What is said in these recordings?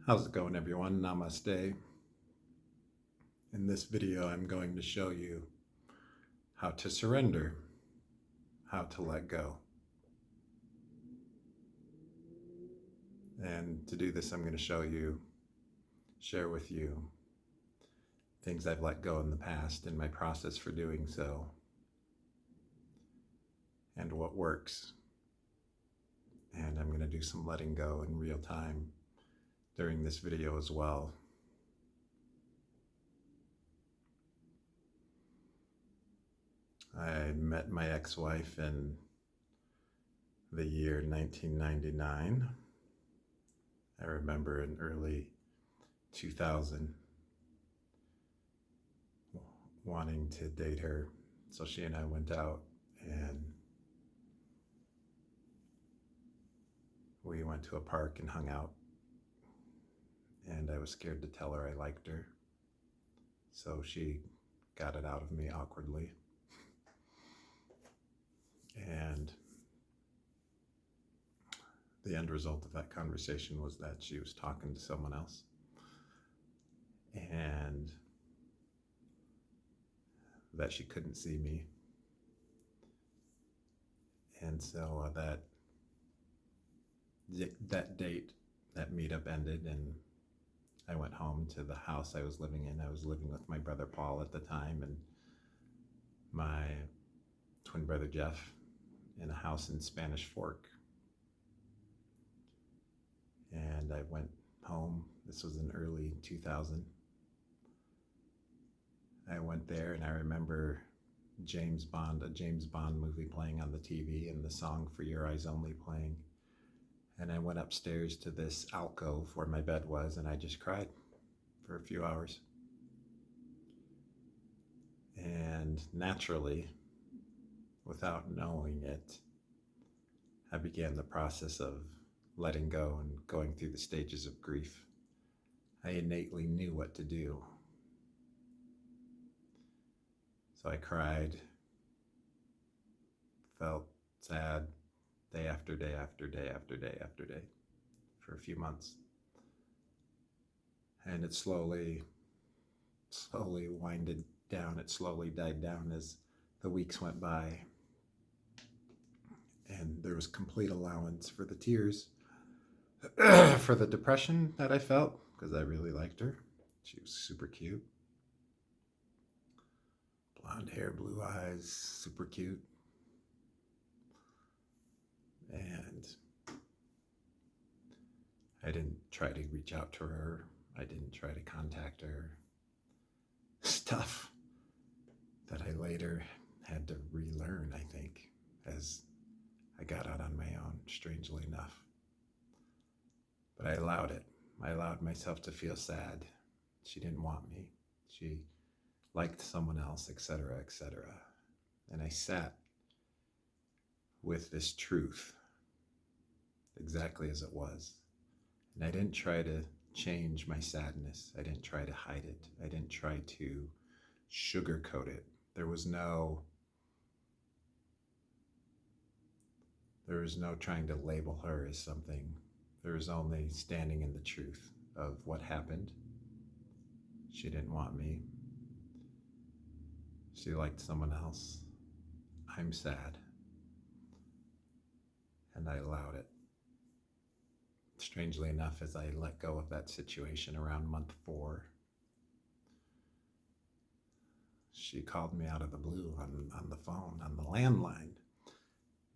How's it going, everyone? Namaste. In this video, I'm going to show you how to surrender, how to let go. And to do this, I'm going to share with you things I've let go in the past and my process for doing so, and what works. And I'm going to do some letting go in real time during this video as well. I met my ex-wife in the year 1999. I remember in early 2000 wanting to date her. So she and I went out and we went to a park and hung out. And I was scared to tell her I liked her. So she got it out of me awkwardly. And the end result of that conversation was that she was talking to someone else. And that she couldn't see me. And so that date, that meetup ended, and I went home to the house I was living in. I was living with my brother Paul at the time and my twin brother Jeff in a house in Spanish Fork. And I went home. This was in early 2000. I went there and I remember a James Bond movie playing on the TV and the song For Your Eyes Only playing. And I went upstairs to this alcove where my bed was and I just cried for a few hours. And naturally, without knowing it, I began the process of letting go and going through the stages of grief. I innately knew what to do. So I cried, felt sad day after day after day after day after day for a few months. And it slowly winded down. It slowly died down as the weeks went by. And there was complete allowance for the tears, for the depression that I felt, because I really liked her. She was super cute. Blonde hair, blue eyes, super cute. And I didn't try to reach out to her. I didn't try to contact her. Stuff that I later had to relearn, I think, as I got out on my own, strangely enough. But I allowed it. I allowed myself to feel sad. She didn't want me. She liked someone else, etc., etc. And I sat with this truth exactly as it was. And I didn't try to change my sadness. I didn't try to hide it. I didn't try to sugarcoat it. There was no trying to label her as something. There was only standing in the truth of what happened. She didn't want me. She liked someone else. I'm sad. And I allowed it. Strangely enough, as I let go of that situation around month 4, she called me out of the blue on the phone, on the landline.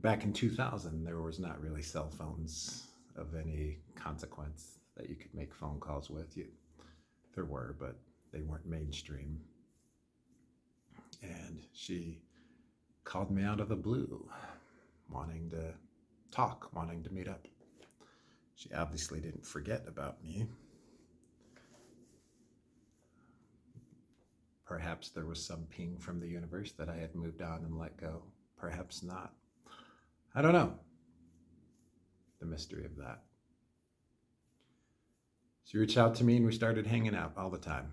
Back in 2000, there was not really cell phones of any consequence that you could make phone calls with. There were, but they weren't mainstream. And she called me out of the blue, wanting to talk, wanting to meet up. She obviously didn't forget about me. Perhaps there was some ping from the universe that I had moved on and let go. Perhaps not. I don't know. The mystery of that. She reached out to me and we started hanging out all the time.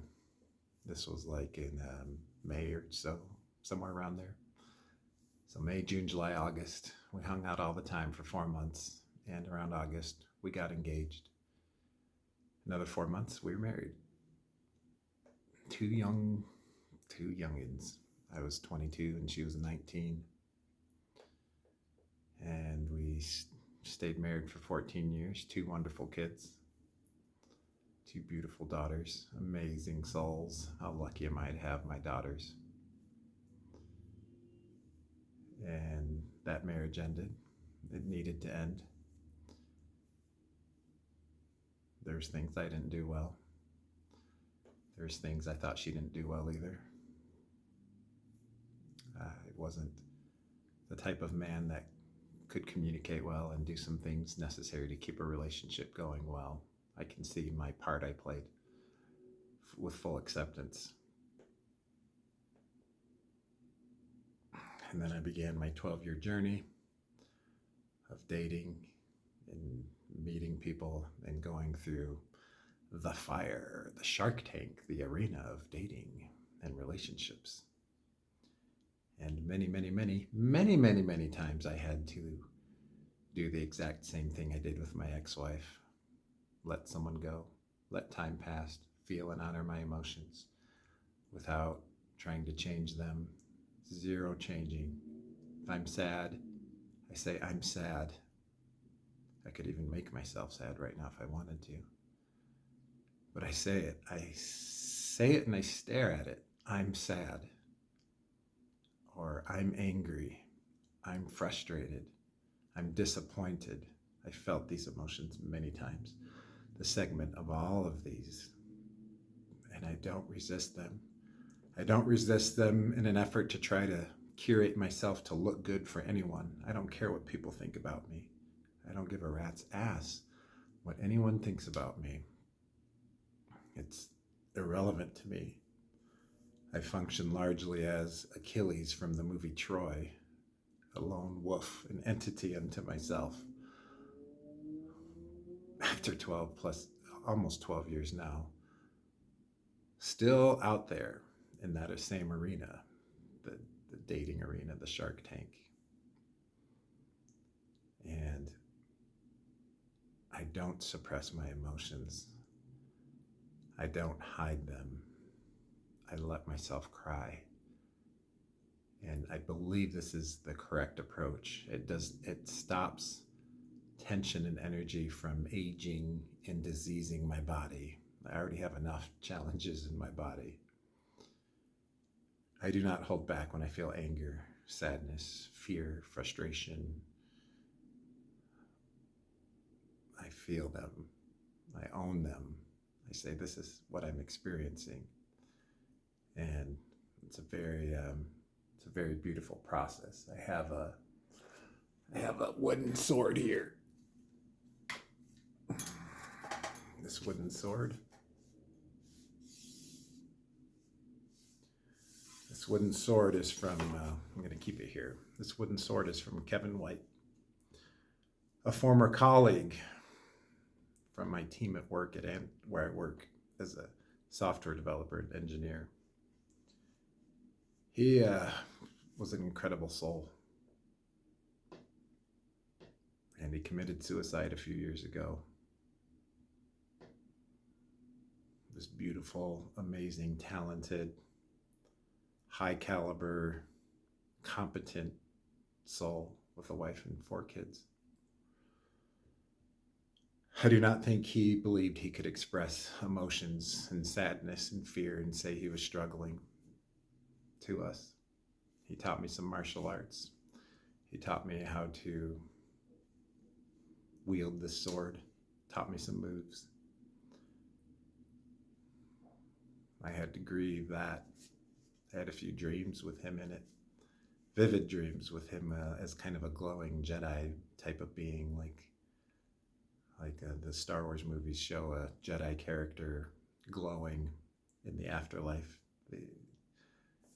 This was like in May or so, somewhere around there. So May, June, July, August, we hung out all the time for 4 months. And around August, we got engaged. Another 4 months, we were married. Two youngins. I was 22 and she was 19. And we stayed married for 14 years, 2 wonderful kids, 2 beautiful daughters, amazing souls. How lucky am I to have my daughters? And that marriage ended. It needed to end. There's things I didn't do well. There's things I thought she didn't do well either. I wasn't the type of man that could communicate well and do some things necessary to keep a relationship going well. I can see my part I played with full acceptance. And then I began my 12-year journey of dating and meeting people and going through the fire, the Shark Tank, the arena of dating and relationships. And many times I had to do the exact same thing I did with my ex-wife. Let someone go, let time pass, feel and honor my emotions without trying to change them. Zero changing. If I'm sad, I say I'm sad. I could even make myself sad right now if I wanted to. But I say it. I say it and I stare at it. I'm sad. Or I'm angry. I'm frustrated. I'm disappointed. I felt these emotions many times. The segment of all of these. And I don't resist them. I don't resist them in an effort to try to curate myself to look good for anyone. I don't care what people think about me. I don't give a rat's ass what anyone thinks about me. It's irrelevant to me. I function largely as Achilles from the movie Troy, a lone wolf, an entity unto myself. After 12 plus, almost 12 years now, still out there in that same arena, the dating arena, the Shark Tank. And I don't suppress my emotions. I don't hide them. I let myself cry. And I believe this is the correct approach. It stops tension and energy from aging and diseasing my body. I already have enough challenges in my body. I do not hold back when I feel anger, sadness, fear, frustration. I feel them. I own them. I say, this is what I'm experiencing. And it's a very beautiful process. I have a wooden sword here. This wooden sword. This wooden sword is from, I'm going to keep it here. This wooden sword is from Kevin White, a former colleague from my team at work where I work as a software developer and engineer. He was an incredible soul. And he committed suicide a few years ago. This beautiful, amazing, talented, high caliber, competent soul with a wife and 4 kids. I do not think he believed he could express emotions and sadness and fear and say he was struggling to us. He taught me some martial arts. He taught me how to wield this sword, taught me some moves. I had to grieve that. I had a few dreams with him in it, vivid dreams with him as kind of a glowing Jedi type of being, like the Star Wars movies show a Jedi character glowing in the afterlife.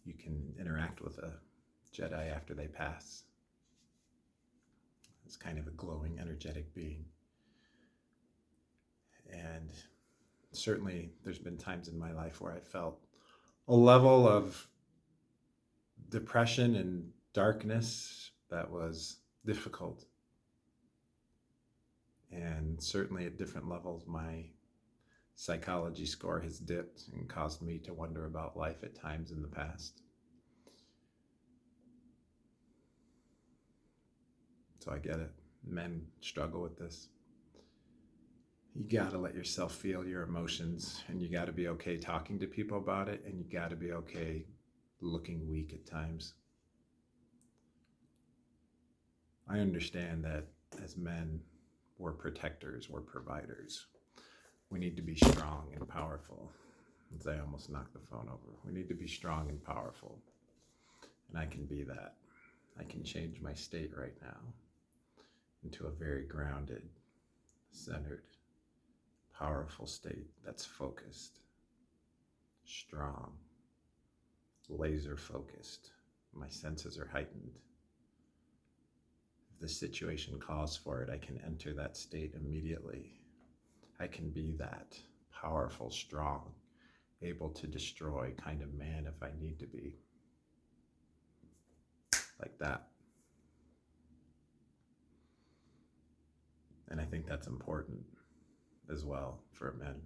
You can interact with a Jedi after they pass. It's kind of a glowing, energetic being. And certainly there's been times in my life where I felt a level of depression and darkness that was difficult. And certainly at different levels, my psychology score has dipped and caused me to wonder about life at times in the past. So I get it. Men struggle with this. You gotta let yourself feel your emotions, and you gotta be okay talking to people about it, and you gotta be okay looking weak at times. I understand that as men, we're protectors, we're providers. We need to be strong and powerful. As I almost knocked the phone over. We need to be strong and powerful. And I can be that. I can change my state right now into a very grounded, centered, powerful state that's focused, strong, laser focused. My senses are heightened. If the situation calls for it, I can enter that state immediately. I can be that powerful, strong, able to destroy kind of man if I need to be. Like that. And I think that's important as well for men.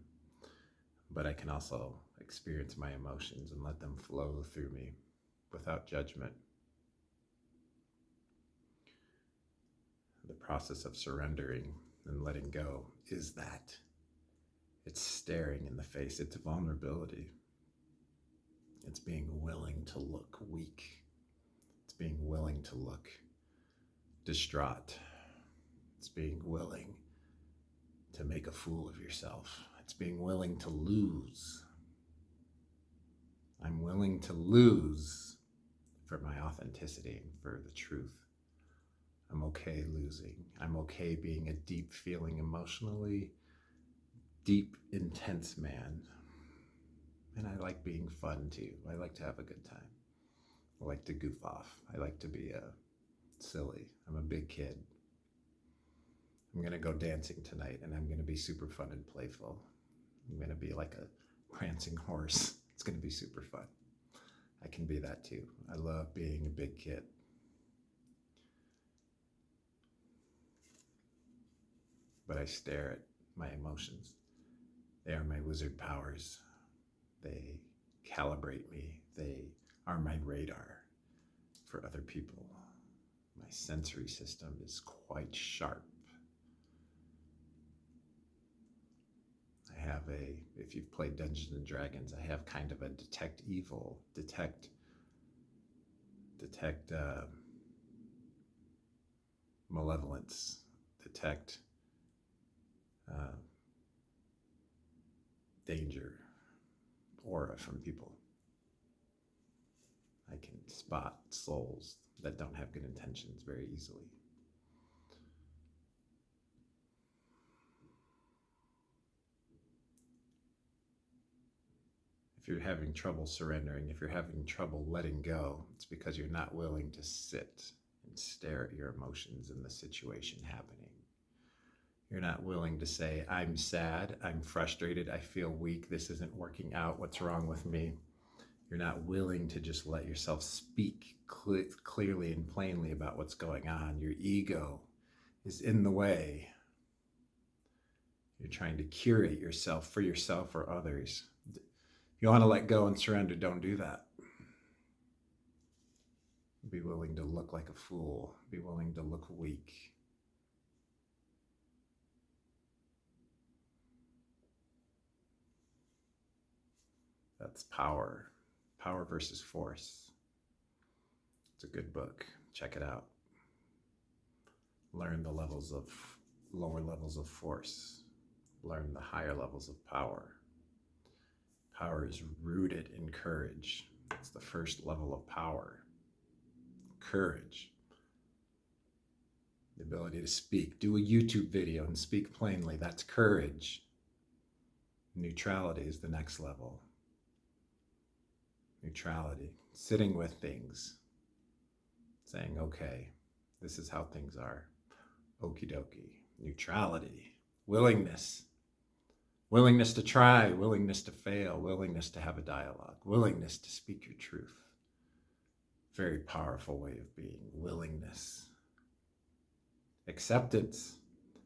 But I can also experience my emotions and let them flow through me without judgment. The process of surrendering and letting go is that. It's staring in the face. It's vulnerability. It's being willing to look weak. It's being willing to look distraught. It's being willing to make a fool of yourself. It's being willing to lose. I'm willing to lose for my authenticity and for the truth. I'm okay losing. I'm okay being a deep feeling emotionally, deep, intense man. And I like being fun too. I like to have a good time. I like to goof off. I like to be silly. I'm a big kid. I'm going to go dancing tonight and I'm going to be super fun and playful. I'm going to be like a prancing horse. It's going to be super fun. I can be that too. I love being a big kid. But I stare at my emotions. They are my wizard powers. They calibrate me. They are my radar for other people. My sensory system is quite sharp. I have if you've played Dungeons and Dragons, I have kind of a detect evil, detect malevolence, detect danger aura from people. I can spot souls that don't have good intentions very easily. If you're having trouble surrendering, if you're having trouble letting go, it's because you're not willing to sit and stare at your emotions and the situation happening. You're not willing to say, I'm sad, I'm frustrated, I feel weak, this isn't working out, what's wrong with me? You're not willing to just let yourself speak clearly and plainly about what's going on. Your ego is in the way. You're trying to curate yourself for yourself or others. If you want to let go and surrender, don't do that. Be willing to look like a fool. Be willing to look weak. That's power. Power versus force. It's a good book. Check it out. Learn the lower levels of force. Learn the higher levels of power. Power is rooted in courage. It's the first level of power. Courage. The ability to speak. Do a YouTube video and speak plainly. That's courage. Neutrality is the next level. Neutrality. Sitting with things. Saying, okay, this is how things are. Okie dokie. Neutrality. Willingness. Willingness to try, willingness to fail, willingness to have a dialogue, willingness to speak your truth. Very powerful way of being. Willingness. Acceptance.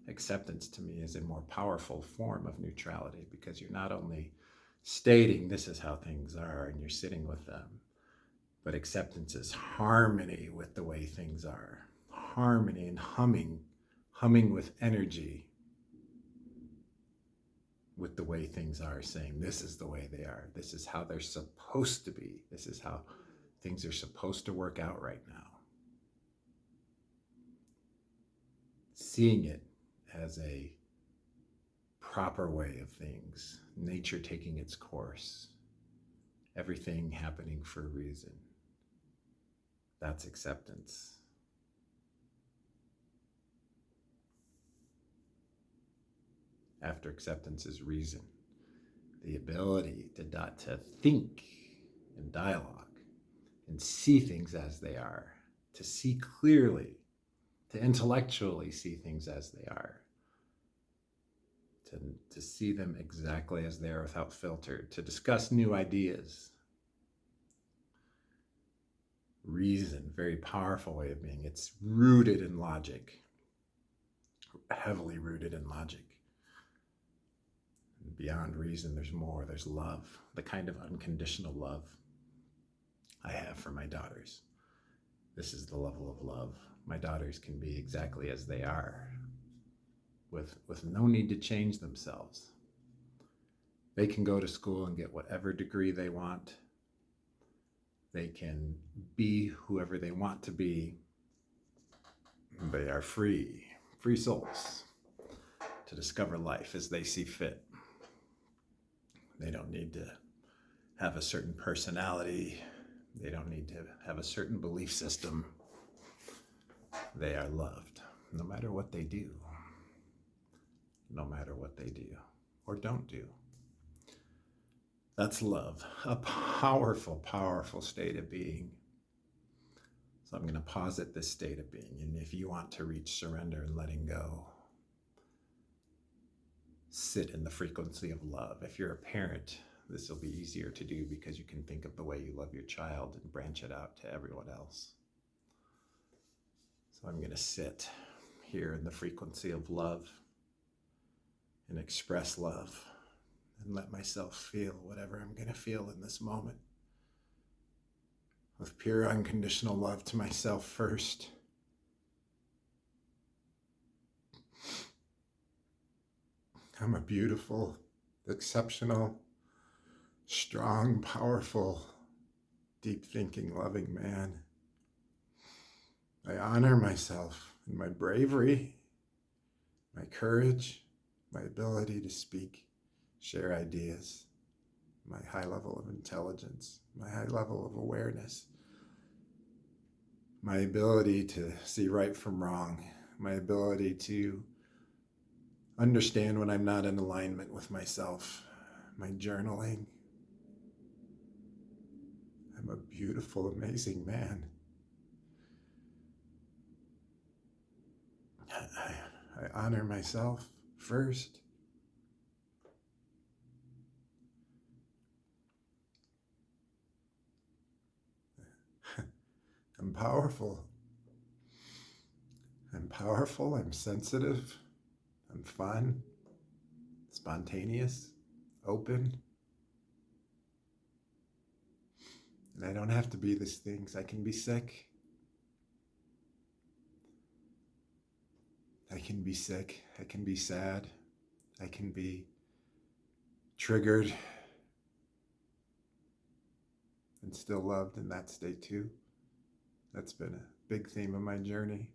Acceptance to me is a more powerful form of neutrality, because you're not only stating this is how things are and you're sitting with them, but acceptance is harmony with the way things are. Harmony and humming with energy with the way things are, saying this is the way they are. This is how they're supposed to be. This is how things are supposed to work out right now. Seeing it as a proper way of things, nature taking its course, everything happening for a reason. That's acceptance. After acceptance is reason, the ability to think in dialogue and see things as they are, to see clearly, to intellectually see things as they are, to see them exactly as they are without filter, to discuss new ideas. Reason, very powerful way of being. It's rooted in logic, heavily rooted in logic. And beyond reason, there's more. There's love, the kind of unconditional love I have for my daughters. This is the level of love. My daughters can be exactly as they are, with no need to change themselves. They can go to school and get whatever degree they want. They can be whoever they want to be. They are free souls to discover life as they see fit. They don't need to have a certain personality. They don't need to have a certain belief system. They are loved, no matter what they do. No matter what they do or don't do. That's love, a powerful, powerful state of being. So I'm going to posit this state of being. And if you want to reach surrender and letting go, sit in the frequency of love. If you're a parent, this will be easier to do because you can think of the way you love your child and branch it out to everyone else. So I'm going to sit here in the frequency of love and express love and let myself feel whatever I'm going to feel in this moment, with pure unconditional love to myself first. I'm a beautiful, exceptional, strong, powerful, deep thinking, loving man. I honor myself in my bravery, my courage, my ability to speak, share ideas, my high level of intelligence, my high level of awareness, my ability to see right from wrong, my ability to understand when I'm not in alignment with myself, my journaling. I'm a beautiful, amazing man. I honor myself first. I'm powerful. I'm powerful. I'm sensitive. I'm fun, spontaneous, open. And I don't have to be these things. I can be sick. I can be sick. I can be sad. I can be triggered and still loved in that state too. That's been a big theme of my journey.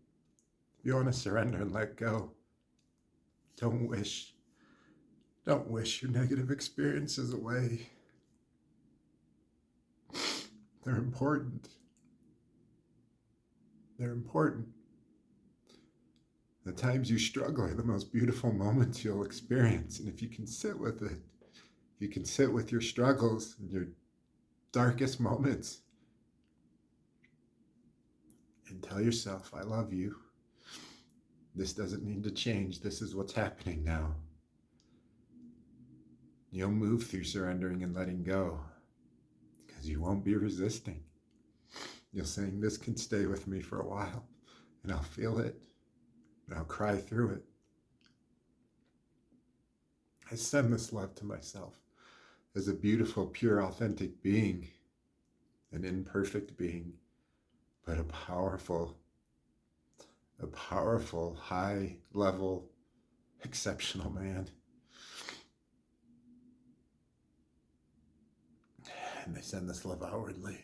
If you want to surrender and let go, don't wish your negative experiences away. They're important. They're important. The times you struggle are the most beautiful moments you'll experience. And if you can sit with it, you can sit with your struggles and your darkest moments and tell yourself, I love you. This doesn't need to change. This is what's happening now. You'll move through surrendering and letting go because you won't be resisting. You'll saying, this can stay with me for a while and I'll feel it and I'll cry through it. I send this love to myself as a beautiful, pure, authentic being, an imperfect being, but a powerful, high level, exceptional man. And I send this love outwardly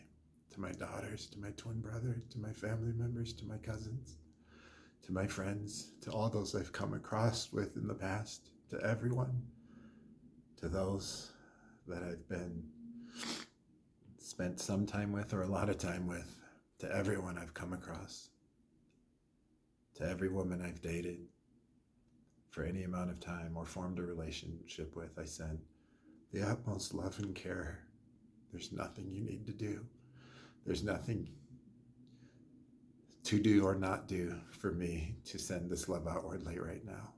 to my daughters, to my twin brother, to my family members, to my cousins, to my friends, to all those I've come across with in the past, to everyone, to those that I've been spent some time with or a lot of time with, to everyone I've come across, to every woman I've dated for any amount of time or formed a relationship with, I send the utmost love and care. There's nothing you need to do. There's nothing to do or not do for me to send this love outwardly right now.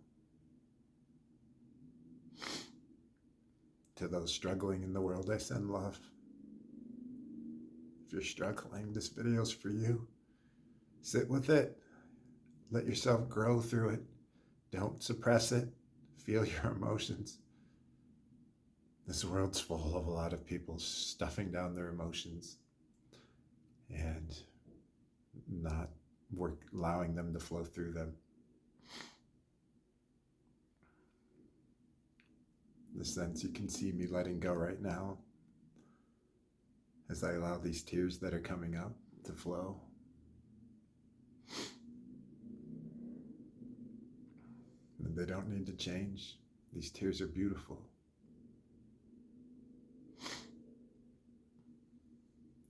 To those struggling in the world, I send love. If you're struggling, this video's for you. Sit with it. Let yourself grow through it. Don't suppress it. Feel your emotions. This world's full of a lot of people stuffing down their emotions and not allowing them to flow through them. In a sense, you can see me letting go right now as I allow these tears that are coming up to flow. And they don't need to change. These tears are beautiful.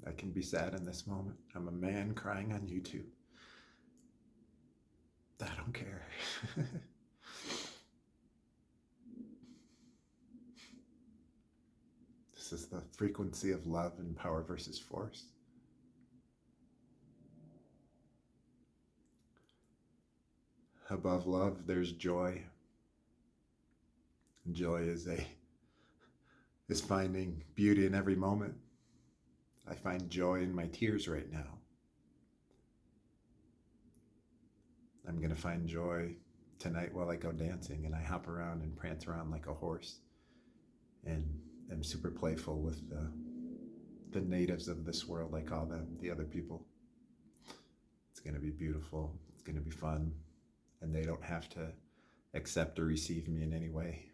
I can be sad in this moment. I'm a man crying on YouTube. I don't care. This is the frequency of love and power versus force. Above love, there's joy. Joy is finding beauty in every moment. I find joy in my tears right now. I'm going to find joy tonight while I go dancing and I hop around and prance around like a horse and am super playful with the natives of this world, I call them, the other people. It's going to be beautiful. It's going to be fun. And they don't have to accept or receive me in any way.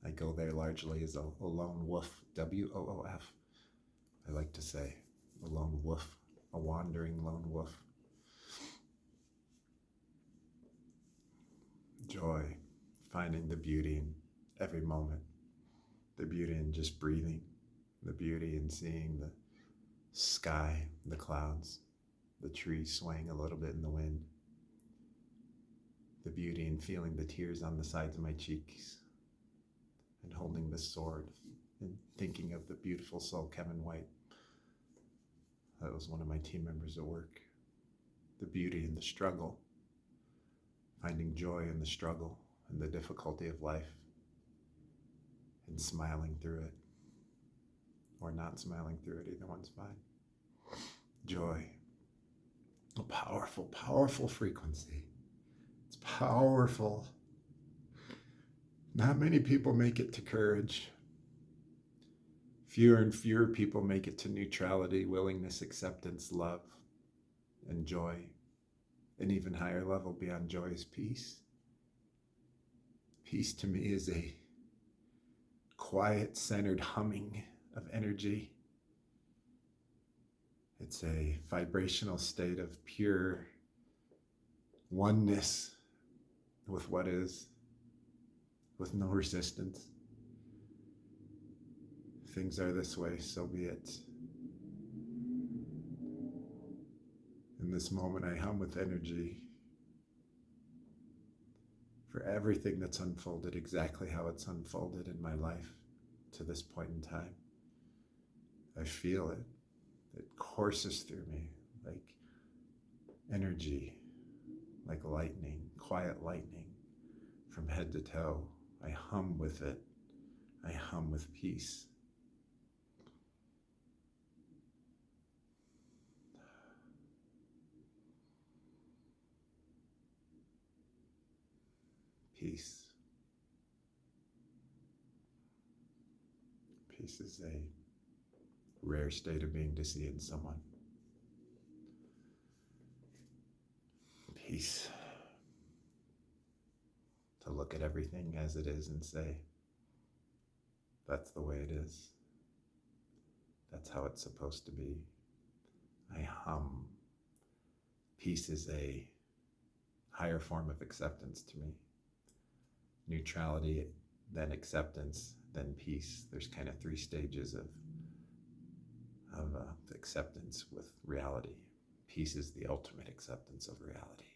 I go there largely as a lone wolf, WOOF. I like to say, a lone wolf, a wandering lone wolf. Joy, finding the beauty in every moment, the beauty in just breathing, the beauty in seeing the sky, the clouds, the trees swaying a little bit in the wind, the beauty in feeling the tears on the sides of my cheeks, and holding this sword and thinking of the beautiful soul, Kevin White. That was one of my team members at work. The beauty in the struggle, finding joy in the struggle and the difficulty of life, and smiling through it, or not smiling through it, either one's fine. Joy, a powerful, powerful frequency. It's powerful. Not many people make it to courage. Fewer and fewer people make it to neutrality, willingness, acceptance, love, and joy. An even higher level beyond joy is peace. Peace to me is a quiet, centered humming of energy. It's a vibrational state of pure oneness with what is, with no resistance. Things are this way, so be it. In this moment, I hum with energy for everything that's unfolded exactly how it's unfolded in my life to this point in time. I feel it. It courses through me like energy, like lightning, quiet lightning from head to toe. I hum with it. I hum with peace. Peace. Peace is a rare state of being to see in someone. Peace. To look at everything as it is and say, that's the way it is. That's how it's supposed to be. I hum. Peace is a higher form of acceptance to me. Neutrality, then acceptance, then peace. There's kind of three stages of acceptance with reality. Peace is the ultimate acceptance of reality.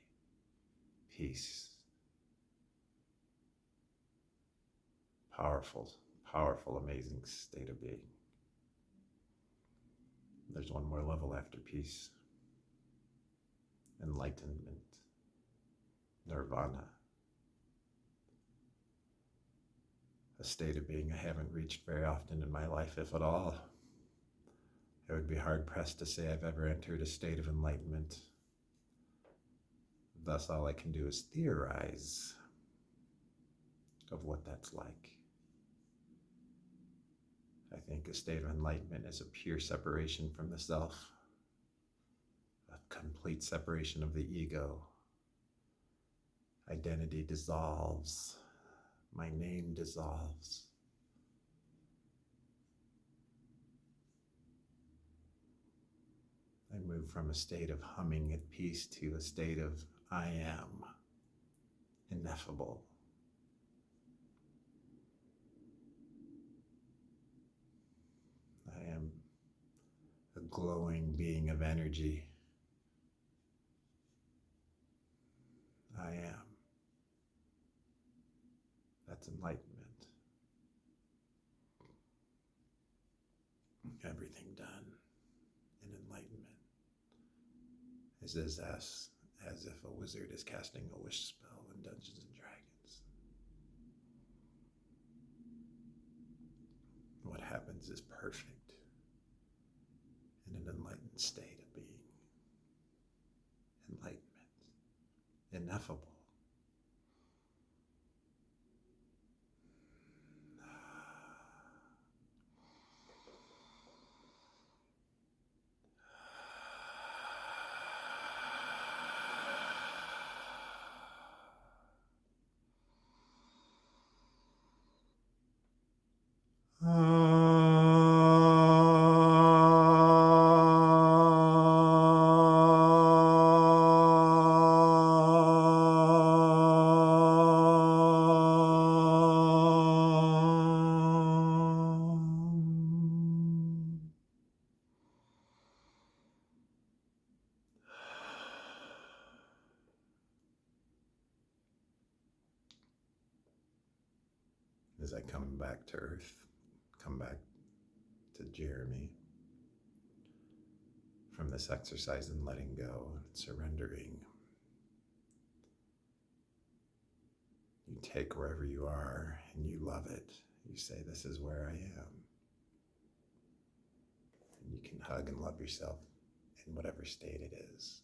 Peace. Powerful, powerful, amazing state of being. There's one more level after peace. Enlightenment. Nirvana. A state of being I haven't reached very often in my life, if at all. I would be hard-pressed to say I've ever entered a state of enlightenment. Thus, all I can do is theorize of what that's like. I think a state of enlightenment is a pure separation from the self, a complete separation of the ego. Identity dissolves. My name dissolves. I move from a state of humming at peace to a state of I am ineffable. I am a glowing being of energy. I am. That's enlightenment. Everything done in enlightenment is as if a wizard is casting a wish spell in Dungeons and Dragons. What happens is perfect in an enlightened state of being. Enlightenment. Ineffable. As I come back to Earth, come back to Jeremy from this exercise in letting go and surrendering. You take wherever you are and you love it. You say, this is where I am. And you can hug and love yourself in whatever state it is.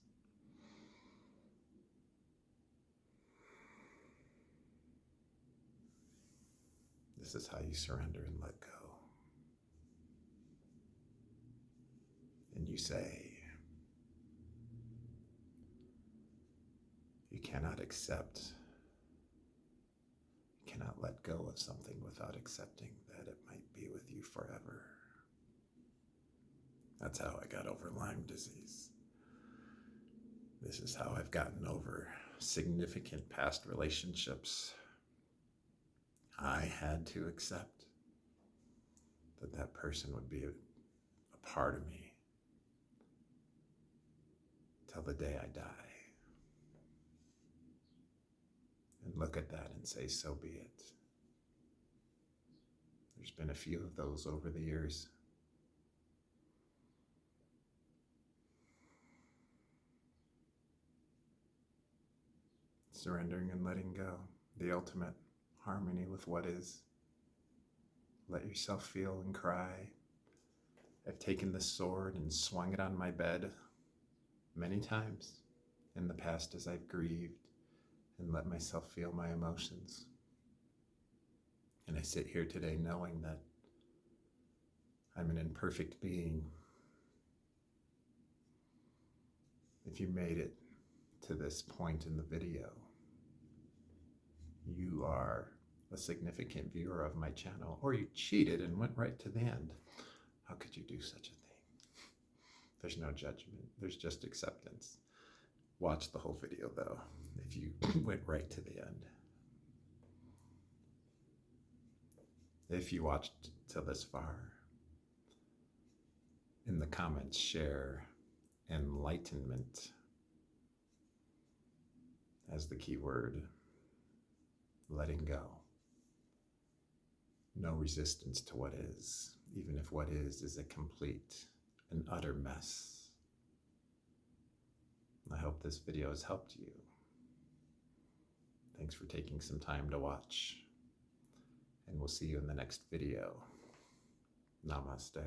This is how you surrender and let go. And you say, you cannot accept, you cannot let go of something without accepting that it might be with you forever. That's how I got over Lyme disease. This is how I've gotten over significant past relationships. I had to accept that that person would be a part of me till the day I die. And look at that and say, so be it. There's been a few of those over the years. Surrendering and letting go, the ultimate harmony with what is. Let yourself feel and cry. I've taken this sword and swung it on my bed many times in the past as I've grieved and let myself feel my emotions. And I sit here today knowing that I'm an imperfect being. If you made it to this point in the video, you are a significant viewer of my channel, or you cheated and went right to the end. How could you do such a thing? There's no judgment, there's just acceptance. Watch the whole video though, if you went right to the end. If you watched till this far, in the comments, share enlightenment as the key word. Letting go. No resistance to what is, even if what is a complete and utter mess. I hope this video has helped you. Thanks for taking some time to watch, and we'll see you in the next video. Namaste.